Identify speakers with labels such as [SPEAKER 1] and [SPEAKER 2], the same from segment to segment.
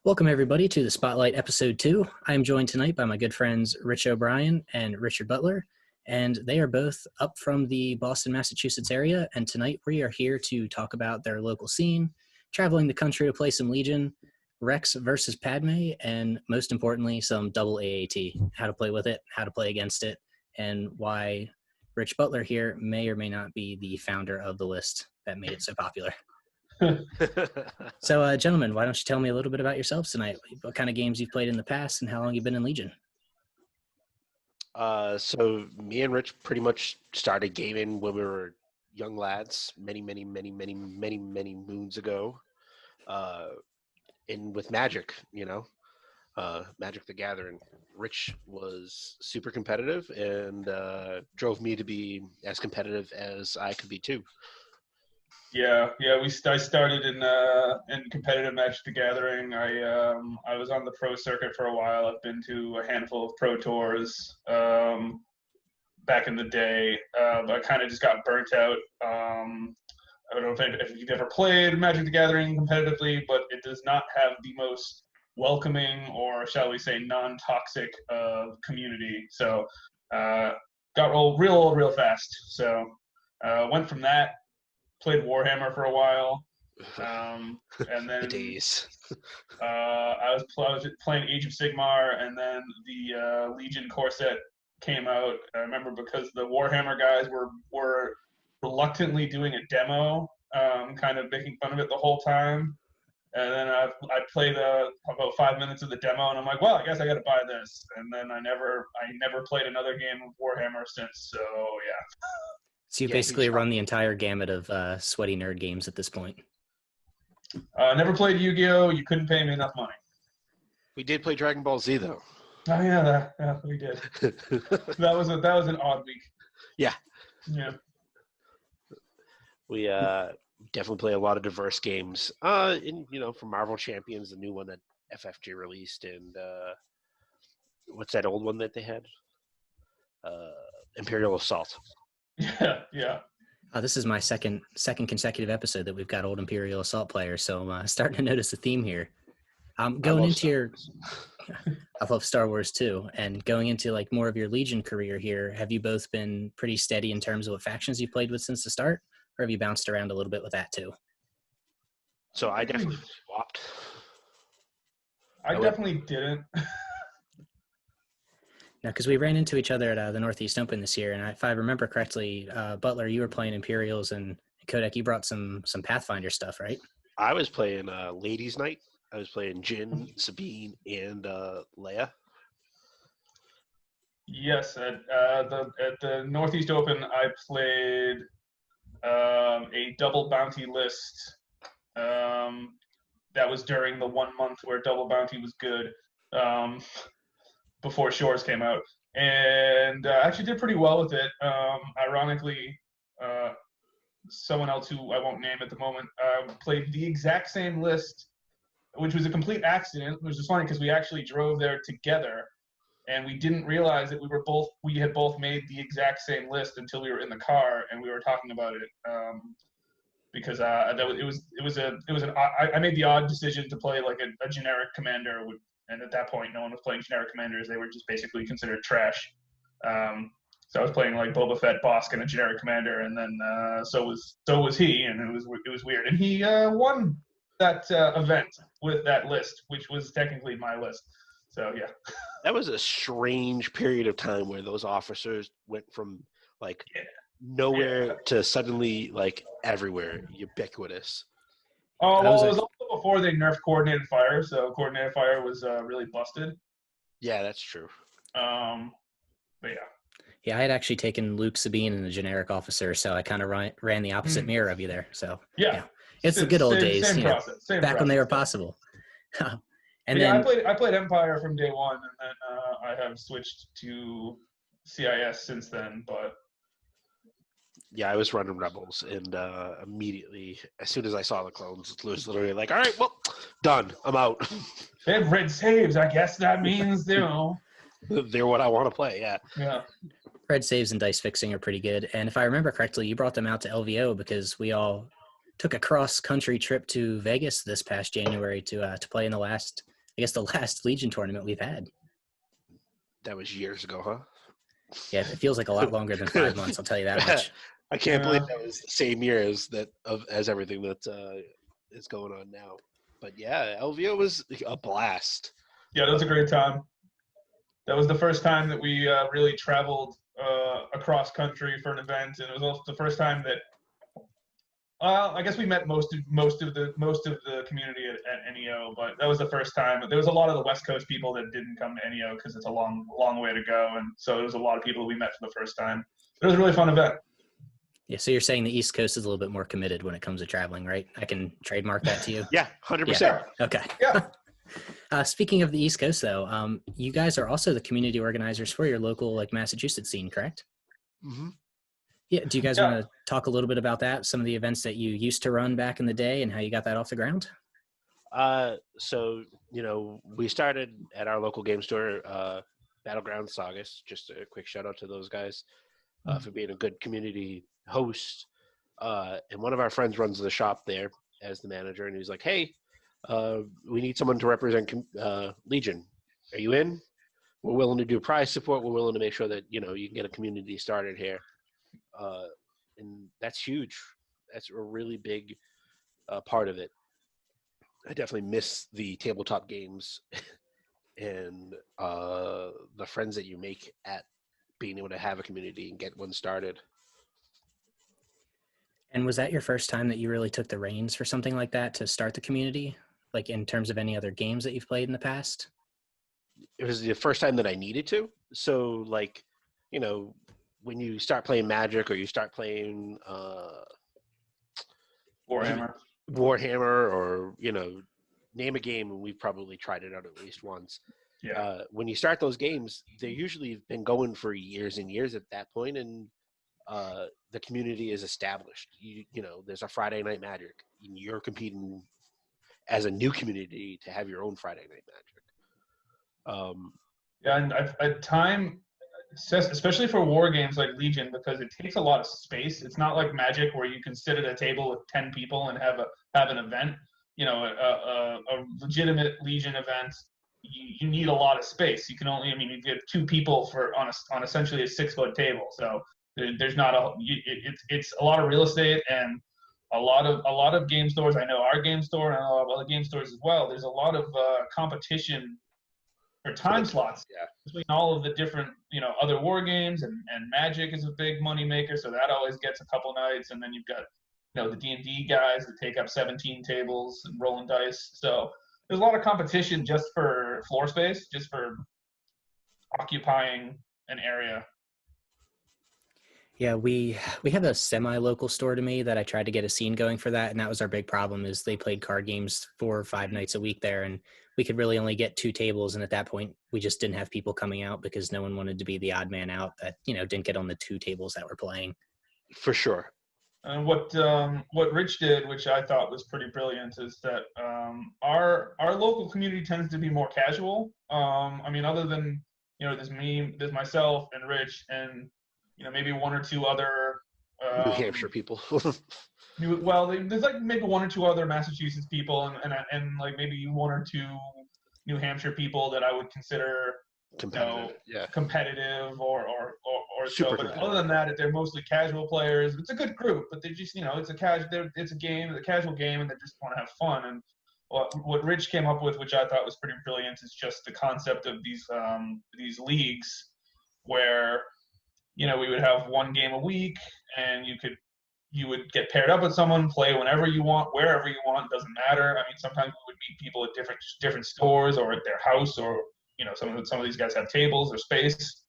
[SPEAKER 1] Welcome, everybody, to the Spotlight Episode 2. I am joined tonight by my good friends Rich O'Brien and Richard Butler, and they are both up from the Boston, Massachusetts area, and tonight we are here to talk about their local scene, traveling the country to play some Legion, Rex versus Padme, and most importantly, some Double AAT, how to play with it, how to play against it, and why Rich Butler here may or may not be the founder of the list that made it so popular. So, gentlemen, why don't you tell me a little bit about yourselves tonight? What kind of games you've played in the past and how long you've been in Legion?
[SPEAKER 2] So me and Rich pretty much started gaming when we were young lads, many moons ago. And with Magic, Magic the Gathering. Rich was super competitive and drove me to be as competitive as I could be too.
[SPEAKER 3] I started in competitive Magic the Gathering. I was on the pro circuit for a while. I've been to a handful of pro tours back in the day, but I kind of just got burnt out. I don't know if you've ever played Magic the Gathering competitively, but it does not have the most welcoming, or shall we say, non-toxic community. So got old real fast. So went from that. Played Warhammer for a while, and then I was playing Age of Sigmar, and then the Legion core set came out. I remember because the Warhammer guys were reluctantly doing a demo, kind of making fun of it the whole time. And then I played about 5 minutes of the demo, and I'm like, well, I guess I got to buy this. And then I never played another game of Warhammer since. So yeah.
[SPEAKER 1] So you basically run the entire gamut of sweaty nerd games at this point.
[SPEAKER 3] Never played Yu-Gi-Oh! You couldn't pay me enough money.
[SPEAKER 2] We did play Dragon Ball Z though.
[SPEAKER 3] Oh yeah, we did. that was an odd week.
[SPEAKER 2] Yeah.
[SPEAKER 3] Yeah.
[SPEAKER 2] We definitely play a lot of diverse games. From Marvel Champions, the new one that FFG released, and what's that old one that they had? Imperial Assault.
[SPEAKER 3] Yeah.
[SPEAKER 1] This is my second consecutive episode that we've got old Imperial Assault players, so I'm starting to notice a theme here. Going into your, I love Star Wars too, and going into like more of your Legion career here, have you both been pretty steady in terms of what factions you've played with since the start, or have you bounced around a little bit with that too?
[SPEAKER 2] So I definitely swapped.
[SPEAKER 3] I definitely didn't.
[SPEAKER 1] No, because we ran into each other at the Northeast Open this year, and if I remember correctly, Butler, you were playing Imperials, and Kodak, you brought some Pathfinder stuff, right?
[SPEAKER 2] I was playing Ladies' Night. I was playing Jin, Sabine, and Leia.
[SPEAKER 3] Yes, at the Northeast Open, I played a double bounty list. That was during the 1 month where double bounty was good. Before Shores came out, and actually did pretty well with it. Ironically, someone else who I won't name at the moment played the exact same list, which was a complete accident. It was just funny because we actually drove there together, and we didn't realize that we had both made the exact same list until we were in the car and we were talking about it. Because I made the odd decision to play like a generic commander. And at that point, no one was playing generic commanders. They were just basically considered trash. So I was playing like Boba Fett, Bosk, and a generic commander, and then so was he, and it was weird. And he won that event with that list, which was technically my list. So yeah.
[SPEAKER 2] That was a strange period of time where those officers went from like nowhere to suddenly like everywhere, ubiquitous.
[SPEAKER 3] Oh, well, it was also before they nerfed coordinated fire, so coordinated fire was really busted.
[SPEAKER 2] Yeah, that's true.
[SPEAKER 3] But yeah.
[SPEAKER 1] Yeah, I had actually taken Luke, Sabine, and a generic officer, so I kind of ran the opposite mirror of you there. So
[SPEAKER 3] yeah.
[SPEAKER 1] It's the good old days,
[SPEAKER 3] same process,
[SPEAKER 1] back when they were possible.
[SPEAKER 3] I played Empire from day one, and then I have switched to CIS since then, but.
[SPEAKER 2] Yeah, I was running Rebels, and immediately, as soon as I saw the clones, it was literally like, all right, well, done. I'm out.
[SPEAKER 3] They have red saves. I guess that means,
[SPEAKER 2] they're what I want to play, yeah.
[SPEAKER 3] Yeah.
[SPEAKER 1] Red saves and dice fixing are pretty good. And if I remember correctly, you brought them out to LVO because we all took a cross-country trip to Vegas this past January to play in the last I guess the last Legion tournament we've had.
[SPEAKER 2] That was years ago, huh?
[SPEAKER 1] Yeah, it feels like a lot longer than 5 months. I'll tell you that much.
[SPEAKER 2] I can't believe that was the same year as everything that is going on now. But yeah, LVO was a blast.
[SPEAKER 3] Yeah, that was a great time. That was the first time that we really traveled across country for an event, and it was also the first time that. Well, I guess we met most of the community at NEO, but that was the first time. There was a lot of the West Coast people that didn't come to NEO because it's a long way to go, and so there was a lot of people we met for the first time. It was a really fun event.
[SPEAKER 1] Yeah, so you're saying the East Coast is a little bit more committed when it comes to traveling, right? I can trademark that to you.
[SPEAKER 2] Yeah, 100%.
[SPEAKER 1] Yeah. Okay.
[SPEAKER 3] Yeah.
[SPEAKER 1] Speaking of the East Coast, though, you guys are also the community organizers for your local Massachusetts scene, correct?
[SPEAKER 2] Mm-hmm.
[SPEAKER 1] Yeah. Do you guys want to talk a little bit about that? Some of the events that you used to run back in the day and how you got that off the ground?
[SPEAKER 2] So, we started at our local game store, Battleground Saugus. Just a quick shout out to those guys for being a good community host. And one of our friends runs the shop there as the manager, and he's like, hey, we need someone to represent Legion. Are you in? We're willing to do prize support. We're willing to make sure that, you can get a community started here. And that's huge. That's a really big part of it. I definitely miss the tabletop games and the friends that you make at being able to have a community and get one started.
[SPEAKER 1] And was that your first time that you really took the reins for something like that to start the community? Like in terms of any other games that you've played in the past?
[SPEAKER 2] It was the first time that I needed to. So when you start playing Magic or you start playing Warhammer or, name a game, and we've probably tried it out at least once.
[SPEAKER 3] Yeah.
[SPEAKER 2] When you start those games, they usually have been going for years and years at that point, and the community is established. There's a Friday Night Magic. You're competing as a new community to have your own Friday Night Magic.
[SPEAKER 3] And at time, especially for war games like Legion, because it takes a lot of space. It's not like Magic where you can sit at a table with 10 people and have an event. A legitimate Legion event, you need a lot of space. You can only, you get 2 people on essentially a 6-foot table. So there's not it's a lot of real estate, and a lot of game stores. I know our game store and a lot of other game stores as well. There's a lot of competition for time slots between all of the different, other war games, and Magic is a big money maker, so that always gets a couple nights. And then you've got, the D&D guys that take up 17 tables and rolling dice. So there's a lot of competition just for floor space, just for occupying an area.
[SPEAKER 1] Yeah, we have a semi-local store to me that I tried to get a scene going for that, and that was our big problem, is they played card games 4 or 5 nights a week there, and we could really only get 2 tables, and at that point, we just didn't have people coming out because no one wanted to be the odd man out that, didn't get on the 2 tables that were playing.
[SPEAKER 2] For sure.
[SPEAKER 3] And what Rich did, which I thought was pretty brilliant, is that our local community tends to be more casual. Other than there's myself and Rich and maybe 1 or 2 other
[SPEAKER 2] New Hampshire people.
[SPEAKER 3] There's like maybe 1 or 2 other Massachusetts people, and like maybe 1 or 2 New Hampshire people that I would consider competitive or so. But other than that, they're mostly casual players. It's a good group, but they just it's a casual game, and they just want to have fun. And what Rich came up with, which I thought was pretty brilliant, is just the concept of these leagues where we would have 1 game a week, and you would get paired up with someone, play whenever you want, wherever you want, doesn't matter. Sometimes we would meet people at different stores or at their house, or some of these guys have tables or space.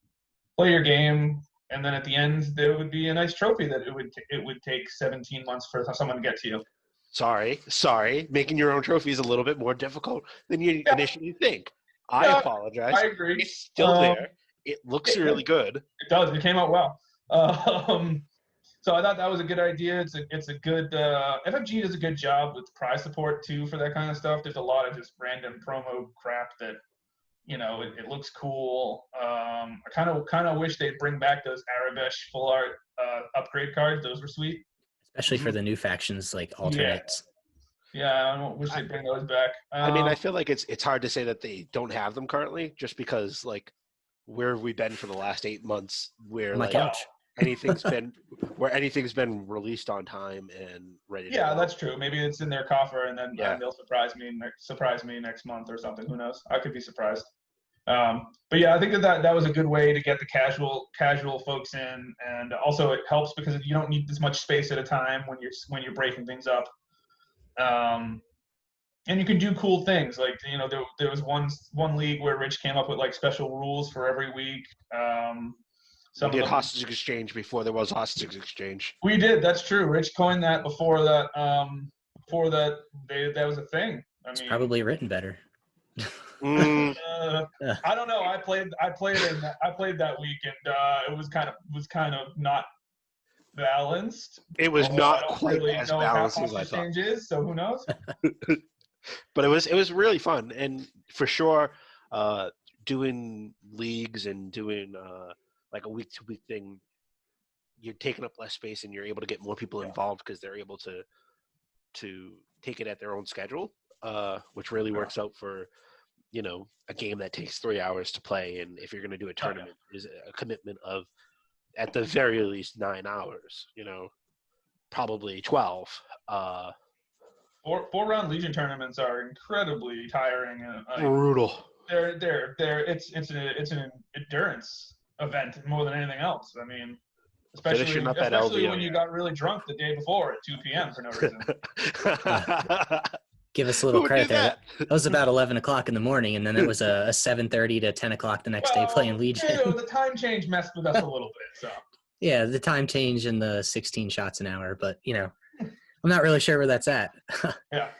[SPEAKER 3] Play your game, and then at the end there would be a nice trophy that it would take 17 months for someone to get to you.
[SPEAKER 2] Sorry. Making your own trophy is a little bit more difficult than you initially think. I apologize.
[SPEAKER 3] I agree.
[SPEAKER 2] It's still there. It looks really good.
[SPEAKER 3] It does. It came out well. So I thought that was a good idea. It's a good FFG does a good job with prize support too for that kind of stuff. There's a lot of just random promo crap that it looks cool. I kind of wish they'd bring back those Arabesh full art upgrade cards. Those were sweet,
[SPEAKER 1] especially for the new factions like alternates.
[SPEAKER 3] Yeah, I wish they'd bring those back.
[SPEAKER 2] I mean, I feel like it's hard to say that they don't have them currently, just because like where have we been for the last 8 months, where
[SPEAKER 1] On my
[SPEAKER 2] like
[SPEAKER 1] couch.
[SPEAKER 2] anything's been anything's been released on time and ready to
[SPEAKER 3] Yeah,
[SPEAKER 2] go.
[SPEAKER 3] that's true. Maybe it's in their coffer, and then
[SPEAKER 2] Yeah,
[SPEAKER 3] they'll surprise me next month or something. Who knows? I could be surprised. But yeah, I think that was a good way to get the casual folks in, and also it helps because you don't need as much space at a time when you're breaking things up. And you can do cool things like there was one league where Rich came up with like special rules for every week.
[SPEAKER 2] we
[SPEAKER 3] Some of
[SPEAKER 2] did
[SPEAKER 3] them
[SPEAKER 2] hostage exchange before there was hostage exchange.
[SPEAKER 3] we did. That's true. Rich coined that before that. That was a thing. I
[SPEAKER 1] It's
[SPEAKER 3] mean,
[SPEAKER 1] probably written better.
[SPEAKER 2] Mm,
[SPEAKER 3] I don't know. I played that week, and it was kind of not balanced.
[SPEAKER 2] it was
[SPEAKER 3] Although I
[SPEAKER 2] not
[SPEAKER 3] don't
[SPEAKER 2] quite
[SPEAKER 3] really
[SPEAKER 2] as
[SPEAKER 3] know how
[SPEAKER 2] balanced as I
[SPEAKER 3] hostage
[SPEAKER 2] thought.
[SPEAKER 3] exchange is, so who knows?
[SPEAKER 2] But it was really fun, and for sure, doing leagues and doing like a week to week thing, you're taking up less space and you're able to get more people
[SPEAKER 3] Yeah.
[SPEAKER 2] involved because they're able to take it at their own schedule, which really works out for a game that takes 3 hours to play, and if you're going to do a tournament, is a commitment of at the very least 9 hours. Probably 12.
[SPEAKER 3] 4 round Legion tournaments are incredibly tiring, and
[SPEAKER 2] Brutal.
[SPEAKER 3] it's an endurance event more than anything else. I mean,
[SPEAKER 2] Finishing up at
[SPEAKER 3] especially
[SPEAKER 2] LVO.
[SPEAKER 3] when you got really drunk the day before at 2 p.m. for no reason.
[SPEAKER 1] Give us a little
[SPEAKER 2] Who would
[SPEAKER 1] credit
[SPEAKER 2] do
[SPEAKER 1] there.
[SPEAKER 2] that?
[SPEAKER 1] That was about 11 o'clock in the morning, and then it was a 7:30 to 10 o'clock the next day playing Legion.
[SPEAKER 3] The time change messed with us a little bit. So
[SPEAKER 1] Yeah, the time change and the 16 shots an hour, but I'm not really sure where that's at.
[SPEAKER 3] yeah.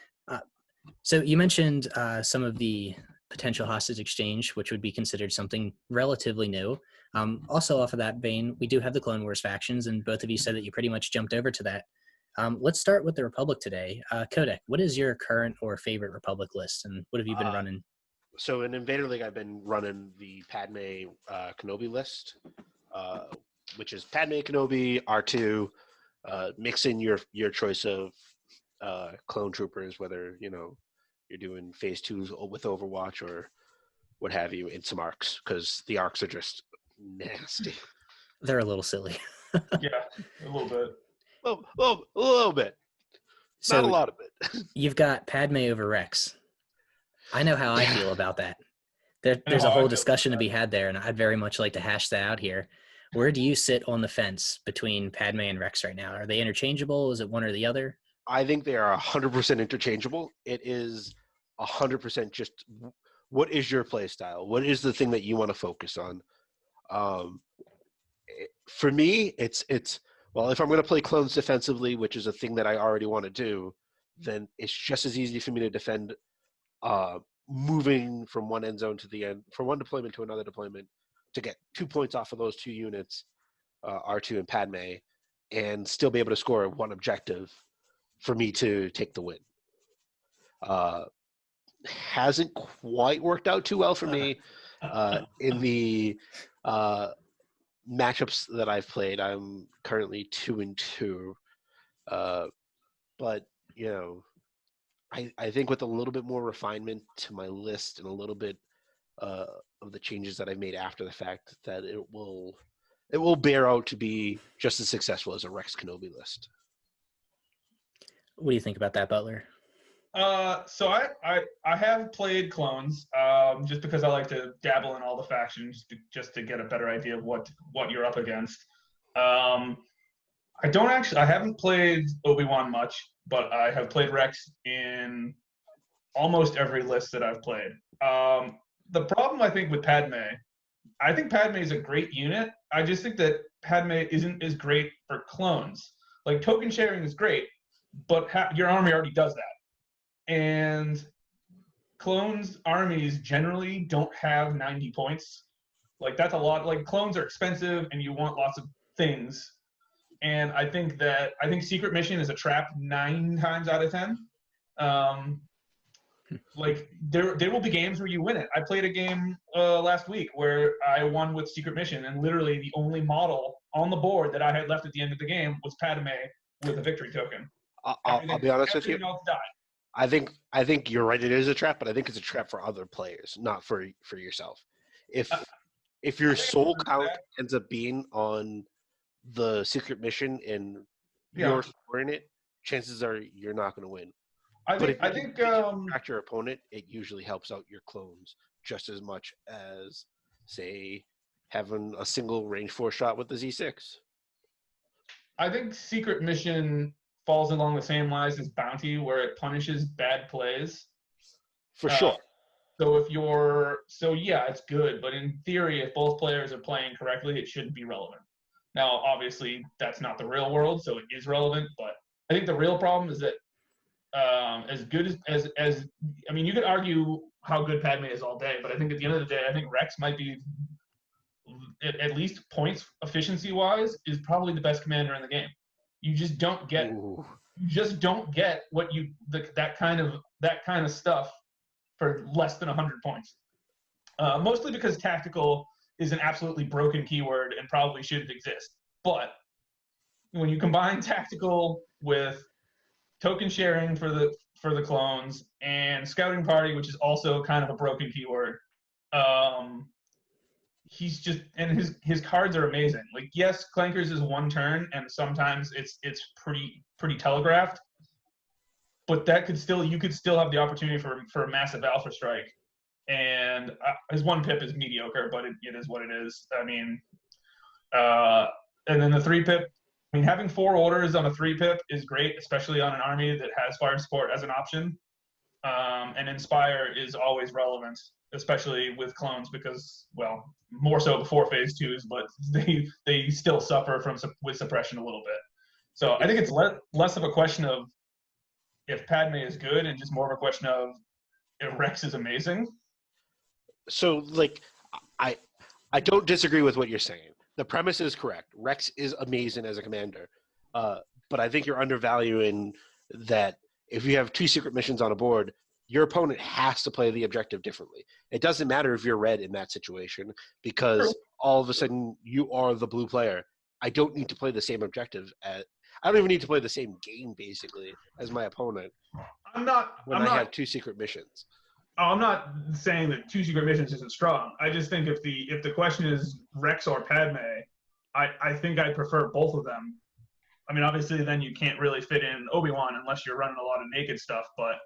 [SPEAKER 1] So you mentioned some of the potential hostage exchange, which would be considered something relatively new. Also, off of that vein, we do have the Clone Wars factions, and both of you said that you pretty much jumped over to that. Let's start with the Republic today. Kodak, what is your current or favorite Republic list, and what have you been running?
[SPEAKER 2] So in Invader League, I've been running the Padme Kenobi list, which is Padme Kenobi R2. Mix in your choice of clone troopers, whether you're doing phase 2 with Overwatch or what have you, in some arcs, because the arcs are just nasty.
[SPEAKER 1] They're a little silly.
[SPEAKER 3] Yeah, a little bit.
[SPEAKER 2] A little bit.
[SPEAKER 1] So
[SPEAKER 2] not a lot of it.
[SPEAKER 1] You've got Padme over Rex. I know how I feel about that. There's
[SPEAKER 3] how
[SPEAKER 1] a
[SPEAKER 3] I
[SPEAKER 1] whole
[SPEAKER 3] feel
[SPEAKER 1] discussion to
[SPEAKER 3] about
[SPEAKER 1] be had there, and I'd very much like to hash that out here. Where do you sit on the fence between Padme and Rex right now? Are they interchangeable? Is it one or the other?
[SPEAKER 2] I think they are 100% interchangeable. It is 100% just what is your play style? What is the thing that you want to focus on? For me, it's well, if I'm going to play clones defensively, which is a thing that I already want to do, then it's just as easy for me to defend moving from one end zone to the end, from one deployment to another deployment, to get 2 points off of those 2 units, R2 and Padme, and still be able to score one objective for me to take the win. Hasn't quite worked out too well for me in the matchups that I've played. I'm currently 2-2, but I think with a little bit more refinement to my list and a little bit of the changes that I've made after the fact, that it will bear out to be just as successful as a Rex Kenobi list.
[SPEAKER 1] What do you think about that, Butler?
[SPEAKER 3] So I have played clones just because I like to dabble in all the factions just to get a better idea of what you're up against. I haven't played Obi-Wan much, but I have played Rex in almost every list that I've played. The problem I think with Padme, I think Padme is a great unit. I just think that Padme isn't as great for clones. Like token sharing is great, but your army already does that. And clones armies generally don't have 90 points. Like that's a lot. Like clones are expensive and you want lots of things. And I think secret mission is a trap 9 times out of 10. Like there will be games where you win it. I played a game last week where I won with secret mission, and literally the only model on the board that I had left at the end of the game was Padme with a victory token.
[SPEAKER 2] I'll be honest with you.
[SPEAKER 3] Everything else died.
[SPEAKER 2] I think you're right. It is a trap, but I think it's a trap for other players, not for yourself. If your soul count ends up being on the secret mission and you're scoring it, chances are you're not going to win.
[SPEAKER 3] I
[SPEAKER 2] But
[SPEAKER 3] think
[SPEAKER 2] if you distract your opponent, it usually helps out your clones just as much as, say, having a single range 4 shot with the Z6.
[SPEAKER 3] I think secret mission falls along the same lines as bounty, where it punishes bad plays.
[SPEAKER 2] For sure.
[SPEAKER 3] So yeah, it's good, but in theory, if both players are playing correctly, it shouldn't be relevant. Now, obviously, that's not the real world, so it is relevant. But I think the real problem is that as good as I mean, you could argue how good Padme is all day, but I think at the end of the day, I think Rex might be, at least points efficiency wise, is probably the best commander in the game. You just don't get that kind of stuff for less than 100 points. Mostly because tactical is an absolutely broken keyword and probably shouldn't exist. But when you combine tactical with token sharing for the clones and scouting party, which is also kind of a broken keyword, he's just, and his cards are amazing. Like, yes, Clankers is one turn, and sometimes it's pretty telegraphed, but you could still have the opportunity for a massive alpha strike. And his 1 pip is mediocre, but it is what it is. I mean, and then the 3 pip. I mean, having 4 orders on a 3 pip is great, especially on an army that has fire support as an option. And Inspire is always relevant, especially with clones, because, well, more so before phase 2s, but they still suffer with suppression a little bit. So I think it's less of a question of if Padme is good and just more of a question of if Rex is amazing.
[SPEAKER 2] So, like, I don't disagree with what you're saying. The premise is correct. Rex is amazing as a commander. But I think you're undervaluing that if you have 2 secret missions on a board, your opponent has to play the objective differently. It doesn't matter if you're red in that situation, because all of a sudden you are the blue player. I don't need to play the same objective. I don't even need to play the same game, basically, as my opponent. I have 2 secret missions.
[SPEAKER 3] I'm not saying that 2 secret missions isn't strong. I just think if the question is Rex or Padme, I think I prefer both of them. I mean, obviously, then you can't really fit in Obi-Wan unless you're running a lot of naked stuff. But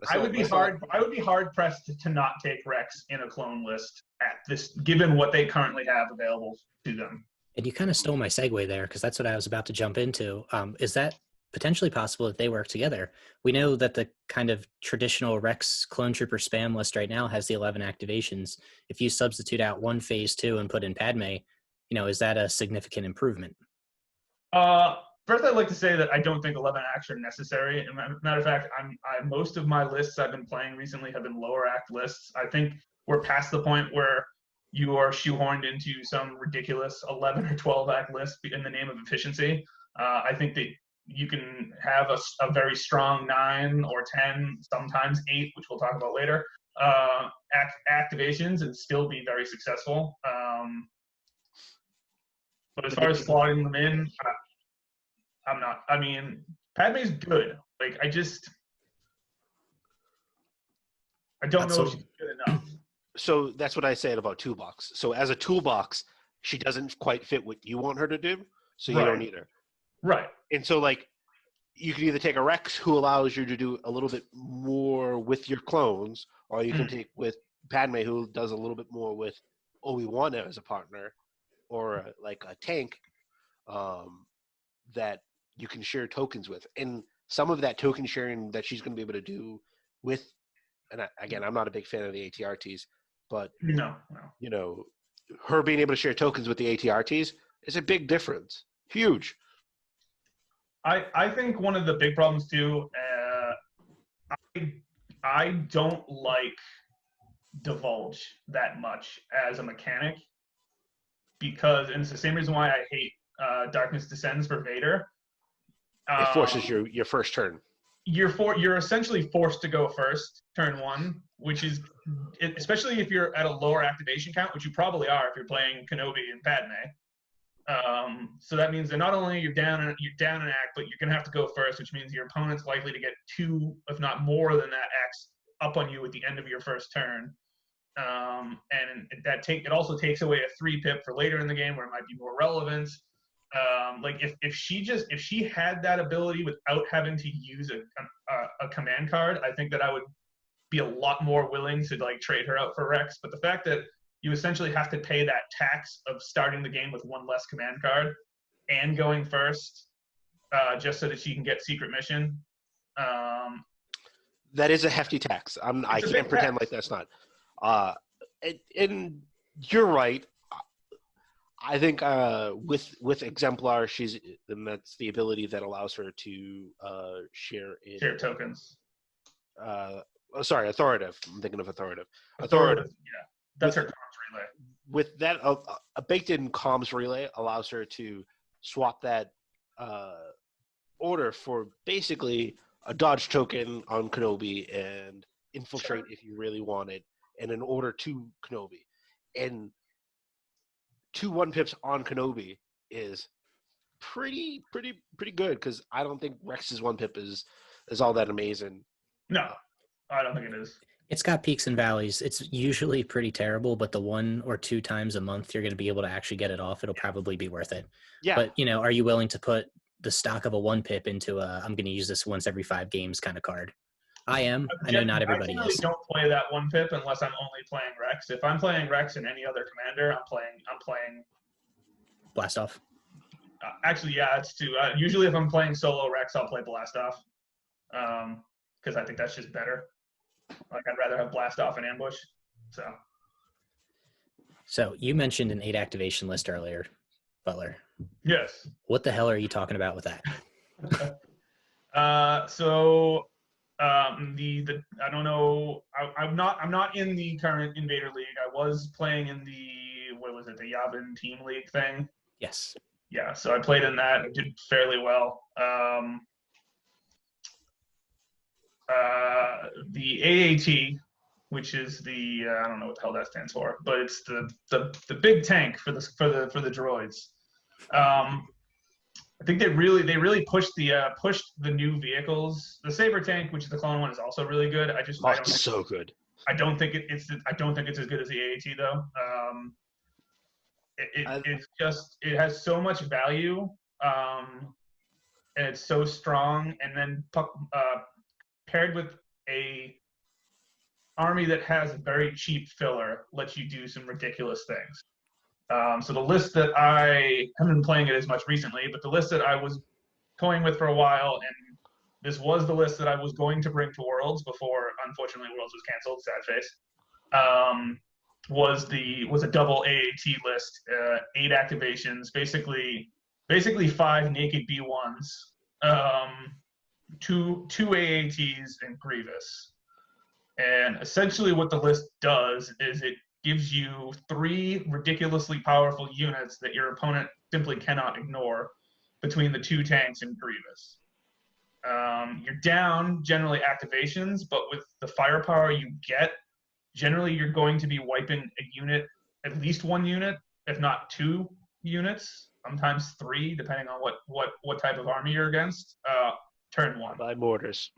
[SPEAKER 3] I would be hard pressed to not take Rex in a clone list at this, given what they currently have available to them.
[SPEAKER 1] And you kind of stole my segue there, because that's what I was about to jump into. Is that potentially possible that they work together? We know that the kind of traditional Rex clone trooper spam list right now has the 11 activations. If you substitute out 1 phase 2 and put in Padme, is that a significant improvement?
[SPEAKER 3] First, I'd like to say that I don't think 11 acts are necessary. And matter of fact, most of my lists I've been playing recently have been lower act lists. I think we're past the point where you are shoehorned into some ridiculous 11 or 12 act list in the name of efficiency. I think that you can have a very strong 9 or 10, sometimes 8, which we'll talk about later, activations and still be very successful. But as far as slotting them in, I'm not. I mean, Padme's good. Like, I don't know if she's good enough.
[SPEAKER 2] So that's what I said about toolbox. So as a toolbox, she doesn't quite fit what you want her to do, so you don't need her.
[SPEAKER 3] Right.
[SPEAKER 2] And so, like, you can either take a Rex who allows you to do a little bit more with your clones, or you can take with Padme who does a little bit more with Obi-Wan as a partner, or like a tank that you can share tokens with. And some of that token sharing that she's going to be able to do with, and again, I'm not a big fan of the ATRTs, but her being able to share tokens with the ATRTs is a big difference. Huge.
[SPEAKER 3] I think one of the big problems too, I don't like Divulge that much as a mechanic, because, and it's the same reason why I hate Darkness Descends for Vader.
[SPEAKER 2] It forces your first turn.
[SPEAKER 3] You're essentially forced to go first turn 1, which is, especially if you're at a lower activation count, which you probably are if you're playing Kenobi and Padme. So that means that not only you're down an act, but you're going to have to go first, which means your opponent's likely to get 2, if not more than that, acts up on you at the end of your first turn. And it also takes away a 3 pip for later in the game where it might be more relevant. Like if she had that ability without having to use a command card, I think that I would be a lot more willing to like trade her out for Rex. But the fact that you essentially have to pay that tax of starting the game with 1 less command card and going first, just so that she can get secret mission.
[SPEAKER 2] That is a hefty tax. I can't pretend like that's not. And you're right. I think with Exemplar, and that's the ability that allows her to share
[SPEAKER 3] tokens.
[SPEAKER 2] Authoritative. I'm thinking of authoritative.
[SPEAKER 3] Authoritative. Yeah, that's her comms relay.
[SPEAKER 2] With that, a baked-in comms relay allows her to swap that order for basically a dodge token on Kenobi and infiltrate if you really want it, and an order to Kenobi. And 2 1-pips on Kenobi is pretty good, because I don't think Rex's 1-pip is all that amazing.
[SPEAKER 3] No, I don't think it is.
[SPEAKER 1] It's got peaks and valleys. It's usually pretty terrible, but the 1 or 2 times a month you're going to be able to actually get it off, it'll probably be worth it.
[SPEAKER 2] Yeah.
[SPEAKER 1] But, are you willing to put the stock of a 1-pip into I'm going to use this once every 5 games kind of card? I am. I know not everybody
[SPEAKER 3] I
[SPEAKER 1] is.
[SPEAKER 3] don't play that 1-pip unless I'm only playing Rex. If I'm playing Rex and any other commander, I'm playing
[SPEAKER 1] Blast Off.
[SPEAKER 3] Actually, yeah, it's 2. Usually if I'm playing solo Rex, I'll play Blast Off. Because I think that's just better. Like, I'd rather have Blast Off and Ambush.
[SPEAKER 1] So you mentioned an 8 activation list earlier, Butler.
[SPEAKER 3] Yes.
[SPEAKER 1] What the hell are you talking about with that?
[SPEAKER 3] I don't know. I'm not in the current Invader League. I was playing in the the Yavin Team League thing.
[SPEAKER 1] Yes.
[SPEAKER 3] Yeah, so I played in that. I did fairly well. The AAT, which is the I don't know what the hell that stands for, but it's the big tank for the droids. I think they really pushed the new vehicles. The Saber tank, which is the clone one, is also really good.
[SPEAKER 2] It's so good.
[SPEAKER 3] I don't think it's as good as the AAT though. It has so much value, and it's so strong. And then paired with a army that has a very cheap filler, lets you do some ridiculous things. So the list that I haven't been playing it as much recently, but the list that I was toying with for a while, and this was the list that I was going to bring to Worlds before, unfortunately, Worlds was canceled. Sad face. Was a double AAT list, 8 activations, basically 5 naked B1s, two AATs, and Grievous. And essentially, what the list does is it gives you 3 ridiculously powerful units that your opponent simply cannot ignore between the 2 tanks and Grievous. You're down generally activations, but with the firepower you get, generally you're going to be wiping a unit, at least 1 unit, if not 2 units, sometimes 3, depending on what type of army you're against. Turn 1.
[SPEAKER 2] By mortars.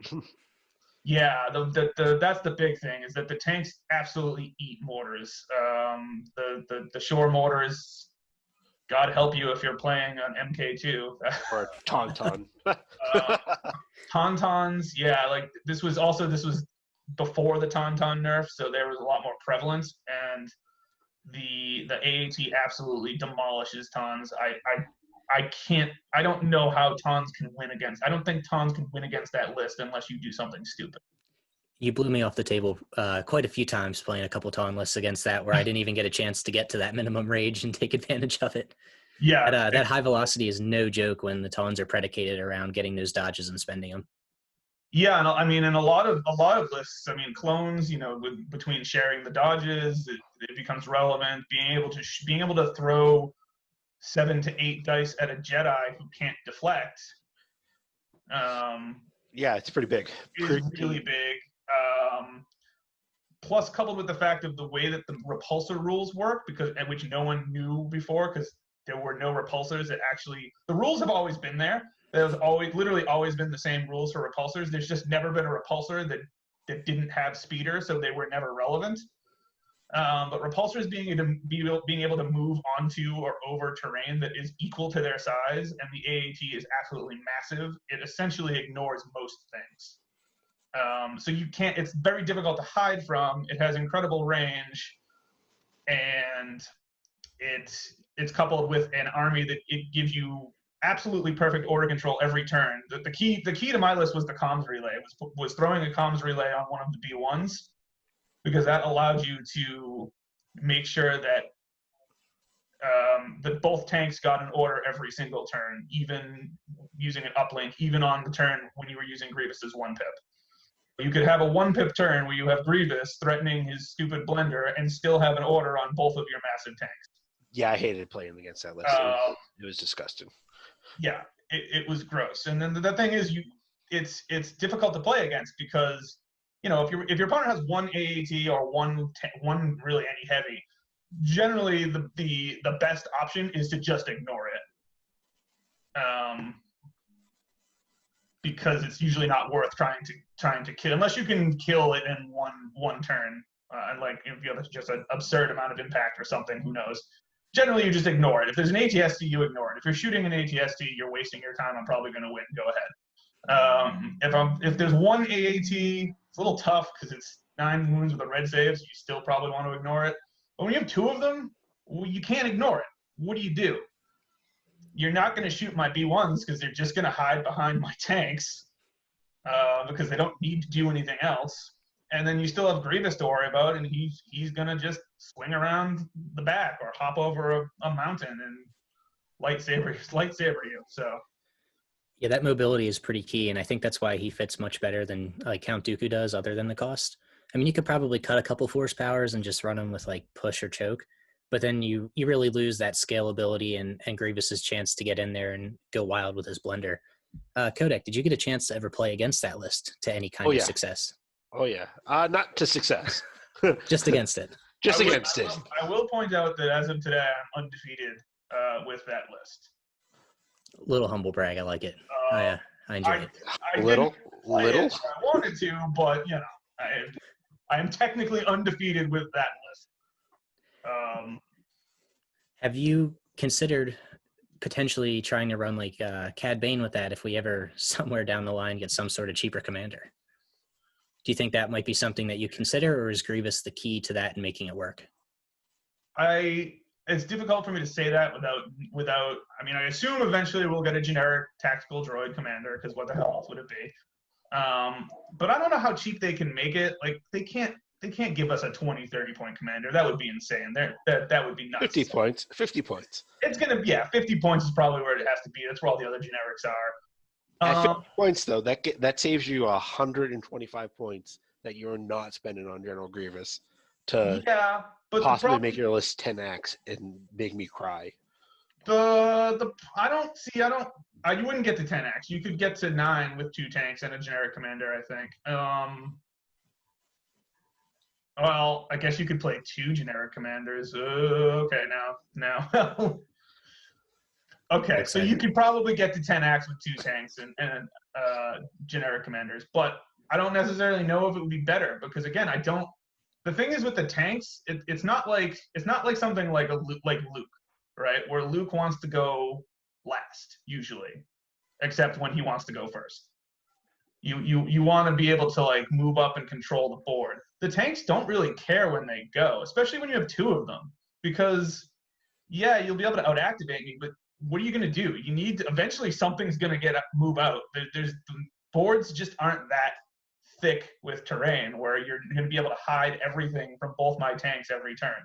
[SPEAKER 3] Yeah, that's the big thing, is that the tanks absolutely eat mortars. The shore mortars, God help you if you're playing on MK2.
[SPEAKER 2] Or Tauntaun.
[SPEAKER 3] Tauntauns, yeah, like this was before the Tauntaun nerf, so there was a lot more prevalence, and the AAT absolutely demolishes Tauns. I don't know how Tons can win against. I don't think Tons can win against that list unless you do something stupid.
[SPEAKER 1] You blew me off the table quite a few times playing a couple Ton lists against that, where I didn't even get a chance to get to that minimum rage and take advantage of it.
[SPEAKER 3] Yeah,
[SPEAKER 1] that high velocity is no joke when the Tons are predicated around getting those dodges and spending them.
[SPEAKER 3] Yeah, and I mean, in a lot of lists, I mean, clones, between sharing the dodges, it becomes relevant. Being able to throw 7 to 8 dice at a Jedi who can't deflect.
[SPEAKER 2] Yeah, it's pretty big.
[SPEAKER 3] It's really big. Plus, coupled with the fact of the way that the repulsor rules work, which no one knew before, because there were no repulsors that actually. The rules have always been there. There's literally always been the same rules for repulsors. There's just never been a repulsor that didn't have speeder, so they were never relevant. But repulsors being able to move onto or over terrain that is equal to their size, and the AAT is absolutely massive. It essentially ignores most things. So you can't. It's very difficult to hide from. It has incredible range, and it's coupled with an army that it gives you absolutely perfect order control every turn. The key to my list was the comms relay. Was throwing a comms relay on one of the B1s, because that allowed you to make sure that that both tanks got an order every single turn, even using an uplink, even on the turn when you were using Grievous's 1-pip. You could have a 1-pip turn where you have Grievous threatening his stupid blender and still have an order on both of your massive tanks.
[SPEAKER 2] Yeah, I hated playing against that list. It was disgusting.
[SPEAKER 3] Yeah, it was gross. And then the thing is, it's difficult to play against because, you know, if your opponent has one AAT or one really any heavy, generally the best option is to just ignore it. Because it's usually not worth trying to kill, unless you can kill it in one turn. And like if you have just an absurd amount of impact or something, who knows? Generally, you just ignore it. If there's an ATST, you ignore it. If you're shooting an ATST, you're wasting your time. I'm probably going to win. Go ahead. If there's one AAT, it's a little tough because it's 9 wounds with a red save, so you still probably want to ignore it. But when you have 2 of them, well, you can't ignore it. What do? You're not going to shoot my B1s because they're just going to hide behind my tanks because they don't need to do anything else. And then you still have Grievous to worry about, and he's going to just swing around the back or hop over a mountain and lightsaber you. So
[SPEAKER 1] Yeah, that mobility is pretty key, and I think that's why he fits much better than like Count Dooku does, other than the cost. I mean, you could probably cut a couple force powers and just run him with like push or choke, but then you really lose that scalability and Grievous's chance to get in there and go wild with his blender. Kodak, did you get a chance to ever play against that list to any kind of success?
[SPEAKER 2] Oh yeah, not to success.
[SPEAKER 1] Just against it.
[SPEAKER 2] Just against it.
[SPEAKER 3] I will point out that as of today, I'm undefeated with that list.
[SPEAKER 1] Little humble brag, I like it. I enjoy it.
[SPEAKER 3] I
[SPEAKER 2] little.
[SPEAKER 3] I wanted to, but you know, I am technically undefeated with that list.
[SPEAKER 1] Have you considered potentially trying to run like Cad Bane with that if we ever somewhere down the line get some sort of cheaper commander? Do you think that might be something that you consider, or is Grievous the key to that and making it work?
[SPEAKER 3] It's difficult for me to say that without. I mean, I assume eventually we'll get a generic tactical droid commander, because what the hell else would it be? But I don't know how cheap they can make it. Like they can't give us a 20, 30 point commander. That would be insane. That would be nuts.
[SPEAKER 2] 50 points. 50 points.
[SPEAKER 3] It's gonna 50 points is probably where it has to be. That's where all the other generics are.
[SPEAKER 2] At 50 points though, that saves you 125 points that you're not spending on General Grievous to possibly make your list 10x and make me cry.
[SPEAKER 3] You wouldn't get to 10x. You could get to 9 with 2 tanks and a generic commander, I think. Well, I guess you could play 2 generic commanders. Okay, now. Okay, so you could probably get to 10x with 2 tanks and generic commanders, but I don't necessarily know if it would be better because again, I don't. The thing is with the tanks, it's not like something like Luke, right? Where Luke wants to go last usually, except when he wants to go first. You want to be able to like move up and control the board. The tanks don't really care when they go, especially when you have 2 of them, because you'll be able to out-activate me, but what are you going to do? You need to, eventually something's going to move out. The boards just aren't that thick with terrain where you're going to be able to hide everything from both my tanks every turn.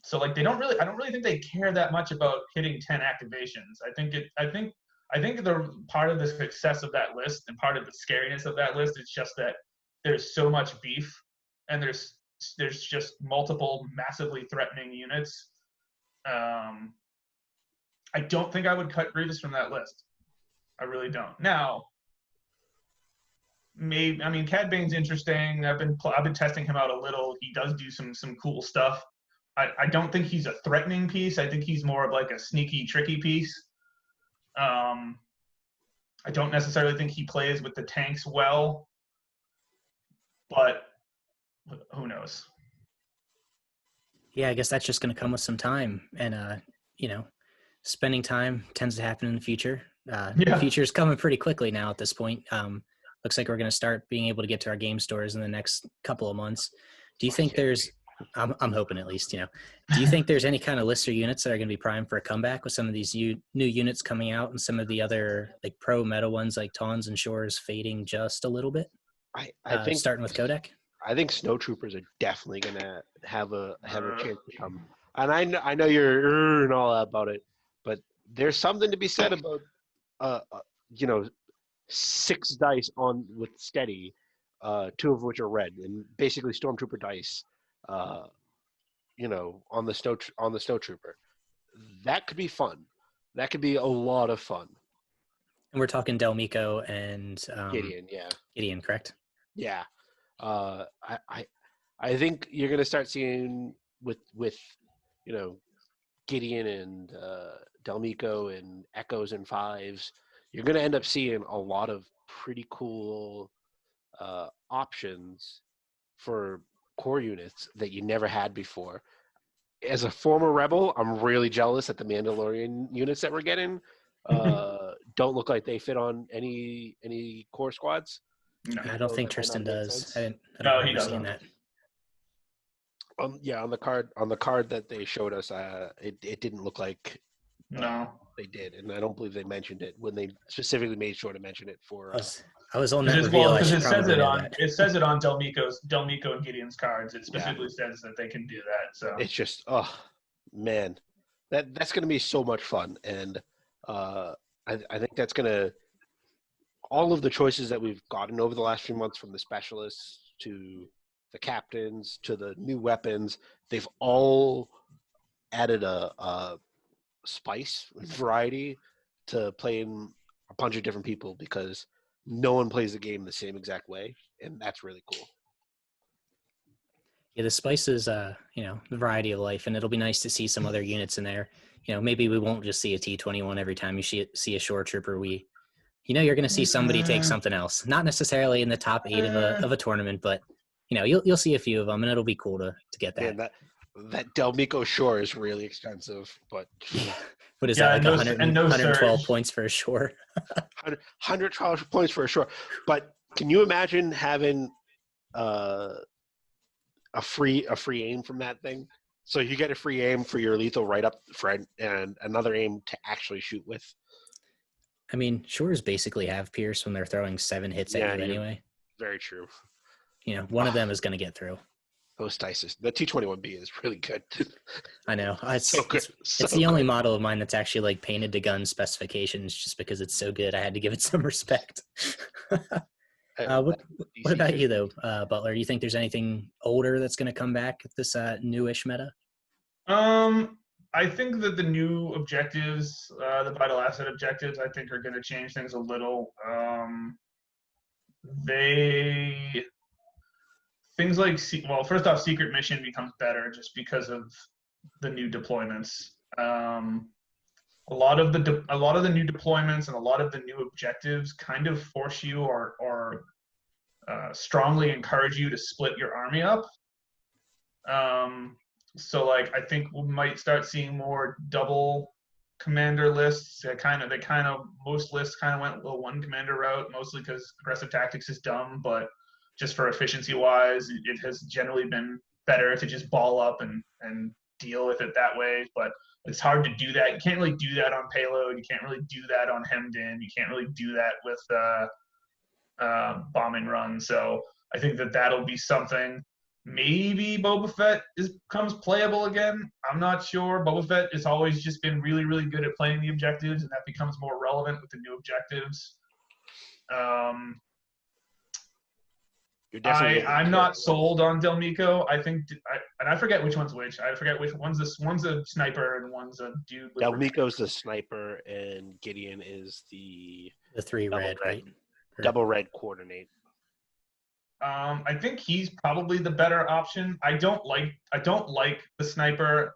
[SPEAKER 3] So like I don't really think they care that much about hitting 10 activations. I think the part of the success of that list and part of the scariness of that list is just that there's so much beef and there's just multiple massively threatening units. I don't think I would cut Grievous from that list. I really don't. Now, Cad Bane's interesting. I've been testing him out a little. He does do some cool stuff. I don't think he's a threatening piece. I think he's more of like a sneaky, tricky piece. I don't necessarily think he plays with the tanks well, but who knows?
[SPEAKER 1] Yeah, I guess that's just going to come with some time, and spending time tends to happen in the future.
[SPEAKER 3] Yeah.
[SPEAKER 1] Future's coming pretty quickly now at this point. Looks like we're going to start being able to get to our game stores in the next couple of months. Do you think there's? I'm hoping at least. Do you think there's any kind of list or units that are going to be primed for a comeback with some of these new units coming out and some of the other like pro meta ones like Tawns and Shores fading just a little bit?
[SPEAKER 2] I think
[SPEAKER 1] starting with Kodak.
[SPEAKER 2] I think snowtroopers are definitely gonna have a chance to come. And I know you're and all about it, but there's something to be said about 6 dice on with steady, 2 of which are red, and basically stormtrooper dice, on the snowtrooper. That could be fun. That could be a lot of fun.
[SPEAKER 1] And we're talking Delmico and
[SPEAKER 2] Gideon, yeah.
[SPEAKER 1] Gideon, correct?
[SPEAKER 2] Yeah. I think you're gonna start seeing with Gideon and Delmico and Echoes and Fives, you're gonna end up seeing a lot of pretty cool options for core units that you never had before. As a former rebel, I'm really jealous that the Mandalorian units that we're getting don't look like they fit on any core squads.
[SPEAKER 3] No.
[SPEAKER 1] I don't think Tristan does. I don't
[SPEAKER 3] he
[SPEAKER 1] remember seeing
[SPEAKER 3] doesn't.
[SPEAKER 1] that.
[SPEAKER 2] On the card that they showed us, it didn't look like
[SPEAKER 3] No.
[SPEAKER 2] they did, and I don't believe they mentioned it when they specifically made sure to mention it for.
[SPEAKER 1] I was on that reveal. I should probably know that.
[SPEAKER 3] It says it on Delmico and Gideon's cards. It specifically says that they can do that. So
[SPEAKER 2] it's just, oh man, that's going to be so much fun, and I think that's going to, all of the choices that we've gotten over the last few months, from the specialists to the captains to the new weapons, they've all added a spice variety to playing a bunch of different people, because no one plays the game the same exact way, and that's really cool.
[SPEAKER 1] Yeah, the spice is, the variety of life, and it'll be nice to see some other units in there. Maybe we won't just see a T-21 every time you see a shore trooper. You're going to see somebody take something else. Not necessarily in the top 8 of a tournament, but you'll see a few of them, and it'll be cool to get that.
[SPEAKER 2] Man, that Delmico shore is really expensive, but
[SPEAKER 1] what is that, like 112 points for a shore?
[SPEAKER 2] 112 points for a shore. But can you imagine having a free aim from that thing? So you get a free aim for your lethal right up front, and another aim to actually shoot with.
[SPEAKER 1] I mean, shores basically have Pierce when they're throwing 7 hits at you anyway.
[SPEAKER 2] Very true.
[SPEAKER 1] One of them is going to get through.
[SPEAKER 2] Those dice, the T-21B is really good.
[SPEAKER 1] I know. It's
[SPEAKER 2] so good.
[SPEAKER 1] It's the only model of mine that's actually like painted to gun specifications, just because it's so good. I had to give it some respect. What about you though, Butler? Do you think there's anything older that's going to come back at this newish meta?
[SPEAKER 3] I think that the new objectives, the vital asset objectives, I think are going to change things a little. Things like, first off, secret mission becomes better just because of the new deployments. A lot of the new deployments and a lot of the new objectives kind of force you or strongly encourage you to split your army up. So I think we might start seeing more double commander lists. Most lists kind of went the one commander route, mostly because aggressive tactics is dumb, but just for efficiency wise, it has generally been better to just ball up and deal with it that way. But it's hard to do that. You can't really do that on payload. You can't really do that on hemmed in. You can't really do that with bombing run. So I think that'll be something. Maybe Boba Fett becomes playable again. I'm not sure. Boba Fett has always just been really, really good at playing the objectives, and that becomes more relevant with the new objectives. I'm not sold on Delmico. I think, and I forget which one's which. I forget which one's a sniper and one's a dude.
[SPEAKER 2] Delmico's the sniper, and Gideon is the
[SPEAKER 1] 3 red, right?
[SPEAKER 2] Double red coordinate.
[SPEAKER 3] I think he's probably the better option. I don't like the sniper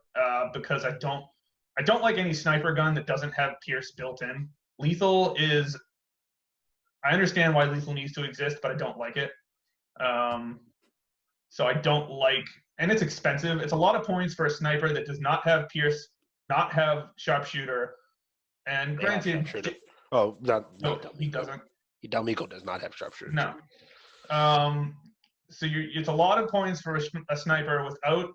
[SPEAKER 3] because I don't like any sniper gun that doesn't have Pierce built in. Lethal is I understand why lethal needs to exist, but I don't like it. So I don't like, and it's expensive. It's a lot of points for a sniper that does not have Pierce, not have sharpshooter, and
[SPEAKER 2] They have
[SPEAKER 3] granted,
[SPEAKER 2] sharpshooter. Oh,
[SPEAKER 3] no,
[SPEAKER 2] not
[SPEAKER 3] he
[SPEAKER 2] Delmico.
[SPEAKER 3] doesn't.
[SPEAKER 2] Delmico does not have sharpshooter.
[SPEAKER 3] No. So it's a lot of points for a sniper without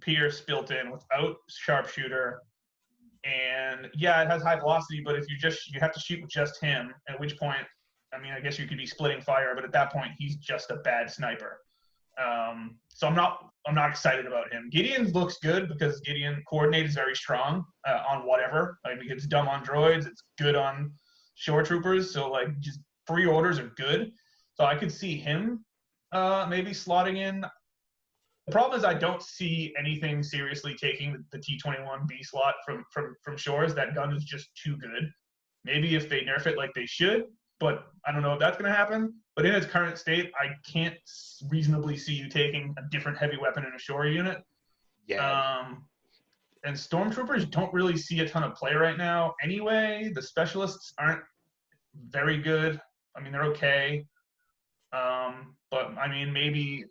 [SPEAKER 3] Pierce built in, without sharpshooter, and yeah, it has high velocity. But if you have to shoot with just him, at which point, I mean, I guess you could be splitting fire, but at that point, he's just a bad sniper. So I'm not excited about him. Gideon looks good because Gideon coordinate is very strong on whatever. Like it's dumb on droids, it's good on shore troopers. So like just free orders are good. So I could see him maybe slotting in. The problem is I don't see anything seriously taking the T-21B slot from shores. That gun is just too good. Maybe if they nerf it like they should, but I don't know if that's going to happen. But in its current state, I can't reasonably see you taking a different heavy weapon in a shore unit.
[SPEAKER 2] Yeah.
[SPEAKER 3] And stormtroopers don't really see a ton of play right now. Anyway, the specialists aren't very good. I mean, they're okay. But I mean, maybe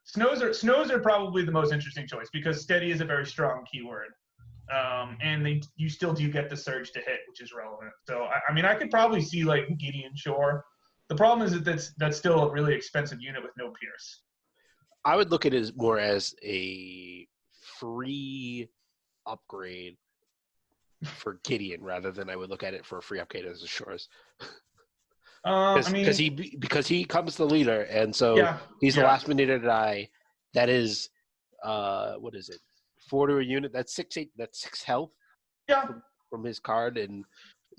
[SPEAKER 3] snows are probably the most interesting choice because steady is a very strong keyword. And you still do get the surge to hit, which is relevant. So I mean, I could probably see like Gideon Shore. The problem is that that's still a really expensive unit with no Pierce.
[SPEAKER 2] I would look at it more as a free upgrade for Gideon rather than I would look at it for a free upgrade as a Shores.
[SPEAKER 3] I mean,
[SPEAKER 2] because he comes the leader, and so he's the last minute to die. That is, what is it? 4 to a unit. That's 6/8. That's 6 health.
[SPEAKER 3] Yeah.
[SPEAKER 2] From his card and.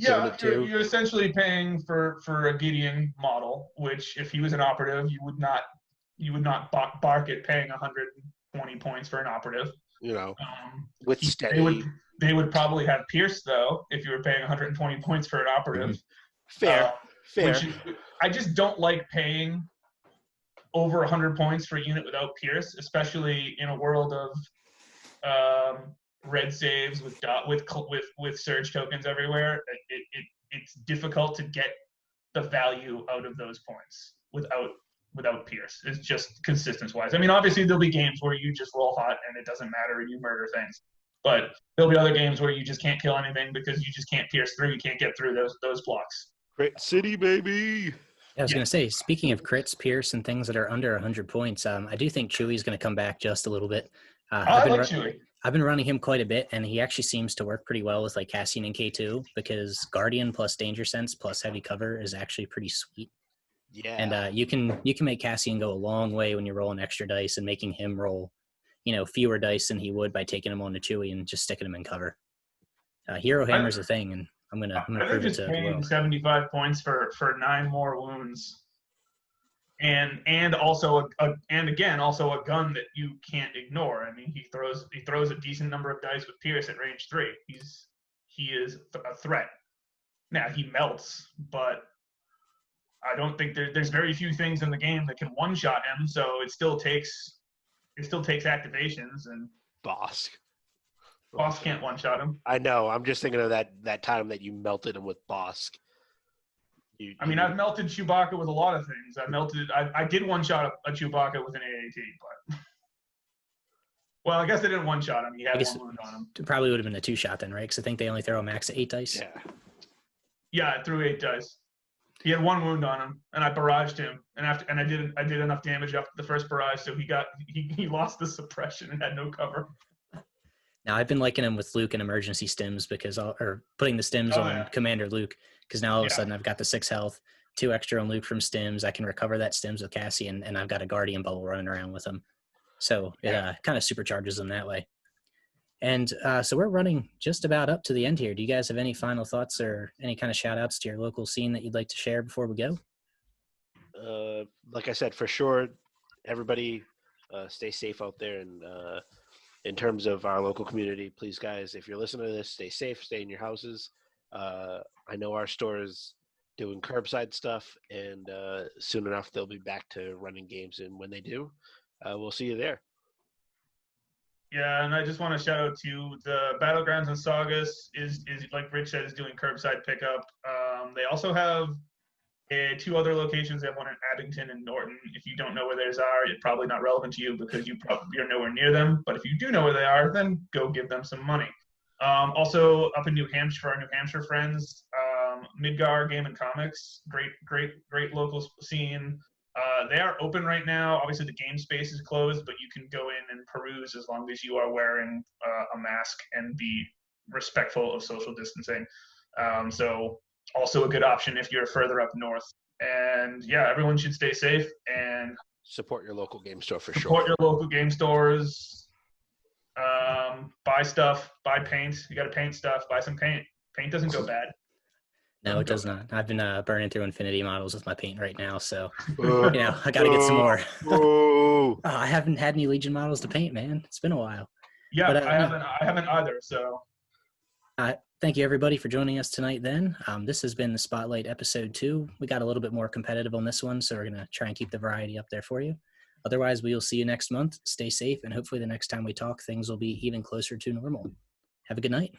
[SPEAKER 3] Yeah, you're essentially paying for a Gideon model, which if he was an operative, you would not bark at paying 120 points for an operative.
[SPEAKER 2] You know, with steady.
[SPEAKER 3] They would probably have Pierce though if you were paying 120 points for an operative.
[SPEAKER 2] Fair.
[SPEAKER 3] I just don't like paying over 100 points for a unit without Pierce, especially in a world of red saves with surge tokens everywhere. It's difficult to get the value out of those points without Pierce. It's just consistency wise. I mean, obviously there'll be games where you just roll hot and it doesn't matter and you murder things. But there'll be other games where you just can't kill anything because you just can't pierce through. You can't get through those blocks.
[SPEAKER 2] Crit City, baby.
[SPEAKER 1] I was going to say, speaking of crits, Pierce, and things that are under 100 points, I do think Chewie's going to come back just a little bit.
[SPEAKER 3] I like Chewie.
[SPEAKER 1] I've been running him quite a bit, and he actually seems to work pretty well with like Cassian and K2 because Guardian plus Danger Sense plus Heavy Cover is actually pretty sweet.
[SPEAKER 2] Yeah.
[SPEAKER 1] And you can make Cassian go a long way when you're rolling extra dice and making him roll, fewer dice than he would by taking him on to Chewie and just sticking him in cover. Hero Hammer's a thing, and I'm gonna prove it to the world.
[SPEAKER 3] 75 points for 9 more wounds, and also a gun that you can't ignore. I mean, he throws a decent number of dice with Pierce at range 3. He is a threat. Now he melts, but I don't think there's very few things in the game that can one-shot him. So it still takes activations, and
[SPEAKER 2] Bosk
[SPEAKER 3] can't one-shot him.
[SPEAKER 2] I know. I'm just thinking of that time that you melted him with Bosk.
[SPEAKER 3] I've melted Chewbacca with a lot of things. I did one-shot a Chewbacca with an AAT, but well, I guess they didn't one-shot him. He had one wound on him.
[SPEAKER 1] It probably would have been a 2-shot then, right? Because I think they only throw a max of 8 dice.
[SPEAKER 3] Yeah, it threw 8 dice. He had 1 wound on him, and I barraged him, and I did enough damage after the first barrage, so he lost the suppression and had no cover.
[SPEAKER 1] Now I've been liking him with Luke and emergency stims or putting the stims on Commander Luke because now all of a sudden I've got the 6 health, 2 extra on Luke from stims. I can recover that stims with Cassian, and I've got a Guardian bubble running around with him, so it kind of supercharges them that way. And so we're running just about up to the end here. Do you guys have any final thoughts or any kind of shout outs to your local scene that you'd like to share before we go?
[SPEAKER 2] Like I said, for sure, everybody stay safe out there. And in terms of our local community, please, guys, if you're listening to this, stay safe, stay in your houses. I know our store is doing curbside stuff, and soon enough they'll be back to running games. And when they do, we'll see you there.
[SPEAKER 3] Yeah, and I just want to shout out to the Battlegrounds and Saugus is like Rich said, is doing curbside pickup. They also have two other locations. They have one in Abington and Norton. If you don't know where theirs are, it's probably not relevant to you because you're nowhere near them. But if you do know where they are, then go give them some money. Also up in New Hampshire for our New Hampshire friends, Midgar Game and Comics, great local scene. They are open right now. Obviously, the game space is closed, but you can go in and peruse as long as you are wearing a mask and be respectful of social distancing. So also a good option if you're further up north. And yeah, everyone should stay safe and
[SPEAKER 2] support your local game store for
[SPEAKER 3] support
[SPEAKER 2] sure.
[SPEAKER 3] your local game stores. Buy stuff, buy paint. You got to paint stuff. Buy some paint. Paint doesn't go bad.
[SPEAKER 1] No, it does not. I've been burning through Infinity models with my paint right now, so I got to get some more. I haven't had any Legion models to paint, man. It's been a while.
[SPEAKER 3] Yeah, but, I haven't either. So,
[SPEAKER 1] thank you everybody for joining us tonight. Then this has been the Spotlight episode 2. We got a little bit more competitive on this one, so we're gonna try and keep the variety up there for you. Otherwise, we will see you next month. Stay safe, and hopefully the next time we talk, things will be even closer to normal. Have a good night.